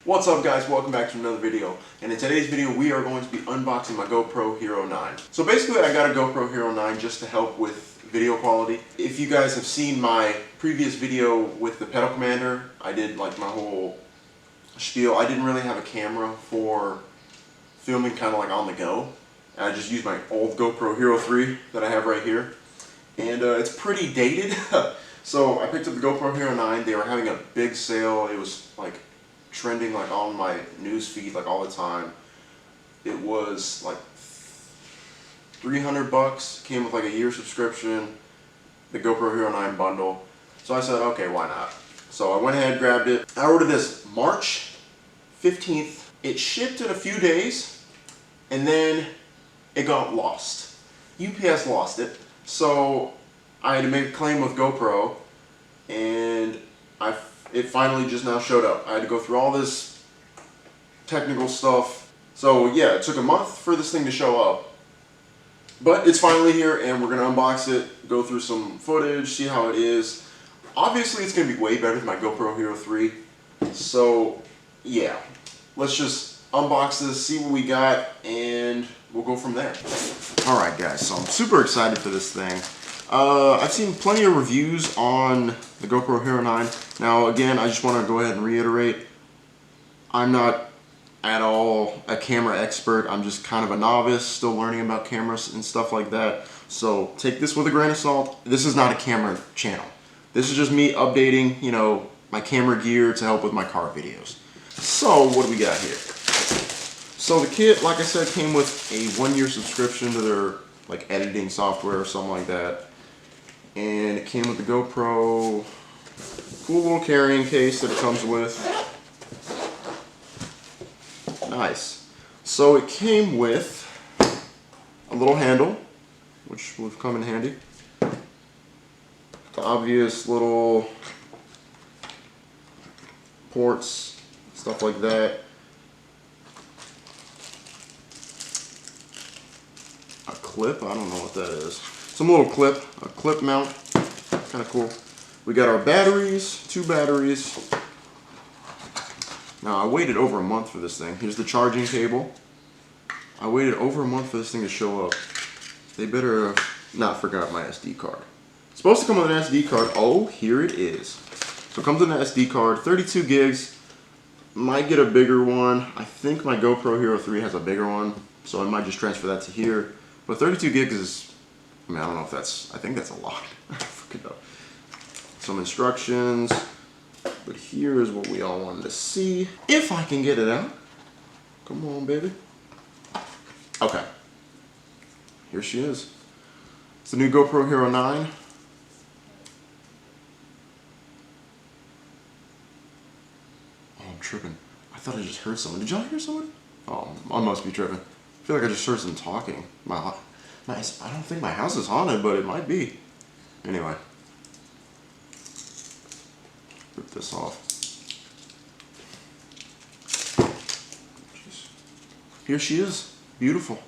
What's up guys, welcome back to another video, and in today's video we are going to be unboxing my GoPro Hero 9. So basically I got a GoPro Hero 9 just to help with video quality. If you guys have seen my previous video with the pedal commander, I did like my whole spiel. I didn't really have a camera for filming kind of like on the go. I just used my old GoPro Hero 3 that I have right here, and it's pretty dated. So I picked up the GoPro Hero 9, they were having a big sale. It was like trending like on my news feed like all the time. It was like $300, came with like a year subscription, the GoPro Hero 9 bundle. So I said, okay, why not? So I went ahead, grabbed it. I ordered this March 15th. It shipped in a few days, and then it got lost. UPS lost it. So I had to make a claim with GoPro, and it finally just now showed up. I had to go through all this technical stuff. So yeah, it took a month for this thing to show up. But it's finally here, and we're gonna unbox it, go through some footage, see how it is. Obviously it's gonna be way better than my GoPro Hero 3. So yeah, let's just unbox this, see what we got, and we'll go from there. Alright guys, so I'm super excited for this thing. I've seen plenty of reviews on the GoPro Hero 9. Now again, I just want to go ahead and reiterate, I'm not at all a camera expert. I'm just kind of a novice, still learning about cameras and stuff like that. So take this with a grain of salt. This is not a camera channel. This is just me updating, you know, my camera gear to help with my car videos. So what do we got here? So the kit, like I said, came with a 1-year subscription to their like editing software or something like that. And it came with the GoPro, cool little carrying case that it comes with. Nice. So it came with a little handle, which will come in handy. The obvious little ports, stuff like that. A clip, I don't know what that is. Some little clip, a clip mount, kind of cool. We got our batteries, 2 batteries. Now I waited over a month for this thing. Here's the charging cable. I waited over a month for this thing to show up. They better have not forgot my SD card. It's supposed to come with an SD card. Oh, here it is. So it comes with an SD card, 32 gigs. Might get a bigger one. I think my GoPro Hero 3 has a bigger one, so I might just transfer that to here. But 32 gigs is, I mean, I don't know if that's, I think that's a lot. I forget though. Some instructions, but here is what we all wanted to see. If I can get it out. Come on, baby. Okay. Here she is. It's the new GoPro Hero 9. Oh, I'm tripping. I thought I just heard someone. Did y'all hear someone? Oh, I must be tripping. I feel like I just heard some talking. I don't think my house is haunted, but it might be. Anyway. Rip this off. Here she is. Beautiful.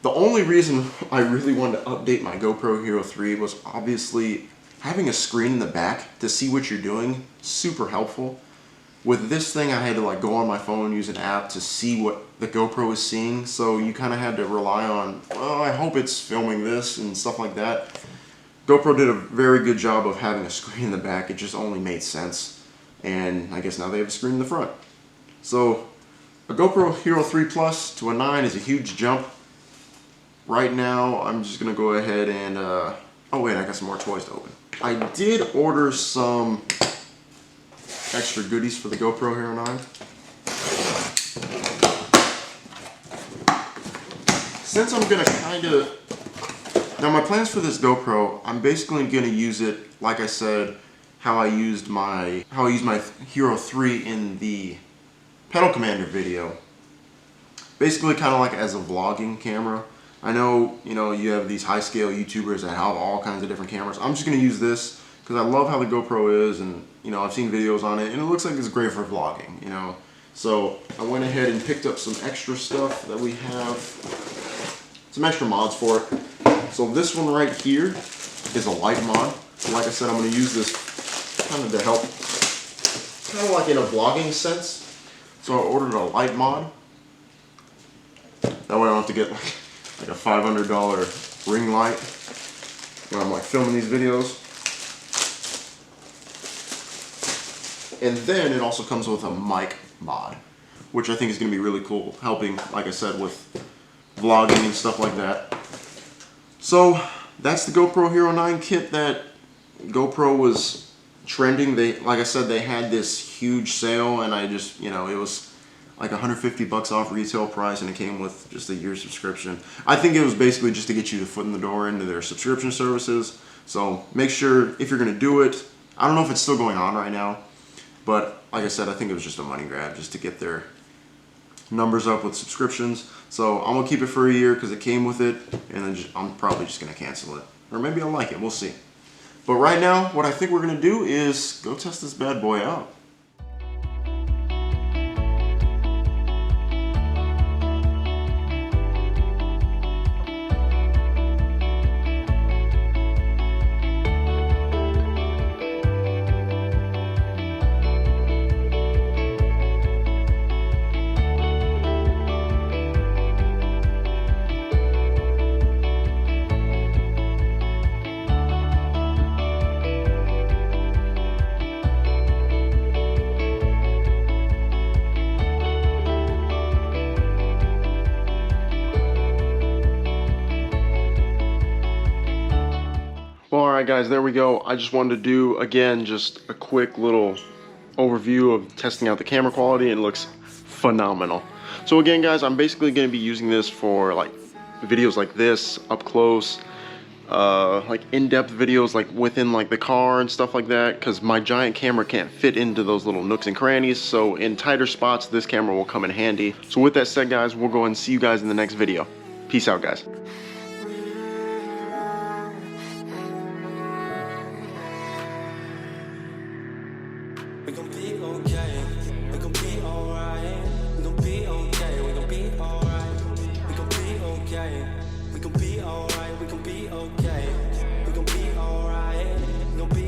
The only reason I really wanted to update my GoPro Hero 3 was obviously having a screen in the back to see what you're doing. Super helpful. With this thing, I had to like go on my phone, use an app to see what the GoPro is seeing. So you kind of had to rely on, well, I hope it's filming this and stuff like that. GoPro did a very good job of having a screen in the back. It just only made sense. And I guess now they have a screen in the front. So a GoPro Hero 3 Plus to a 9 is a huge jump. Right now, I'm just going to go ahead and, oh wait, I got some more toys to open. I did order some extra goodies for the GoPro Hero 9. Since I'm gonna now my plans for this GoPro, I'm basically gonna use it, like I said, how I used my Hero 3 in the pedal commander video. Basically kind of like as a vlogging camera. I know, you know, you have these high scale YouTubers that have all kinds of different cameras. I'm just gonna use this because I love how the GoPro is, and you know, I've seen videos on it and it looks like it's great for vlogging, you know. So I went ahead and picked up some extra stuff that we have, some extra mods for it. So this one right here is a light mod. Like I said, I'm going to use this kind of to help, kind of like in a vlogging sense. So I ordered a light mod. That way I don't have to get like a $500 ring light when I'm like filming these videos. And then it also comes with a mic mod, which I think is going to be really cool, helping, like I said, with vlogging and stuff like that. So that's the GoPro Hero 9 kit that GoPro was trending. They, like I said, they had this huge sale, and I just, you know, it was like $150 off retail price, and it came with just a year subscription. I think it was basically just to get you the foot in the door into their subscription services. So make sure, if you're going to do it, I don't know if it's still going on right now, but like I said, I think it was just a money grab just to get their numbers up with subscriptions. So I'm gonna keep it for a year because it came with it, and then I'm probably just gonna cancel it, or maybe I'll like it. We'll see. But right now, what I think we're gonna do is go test this bad boy out. Well, alright guys, there we go. I just wanted to do, again, just a quick little overview of testing out the camera quality. It looks phenomenal. So again guys, I'm basically going to be using this for like videos like this, up close, like in-depth videos like within like the car and stuff like that, because my giant camera can't fit into those little nooks and crannies. So in tighter spots, this camera will come in handy. So with that said guys, we'll go and see you guys in the next video. Peace out guys. We gon' be okay, we gon' be alright. We gon' be okay, we gon' be alright. We gon' be okay, we gon' be alright. We gon' be okay, we gon' be alright. We gon' be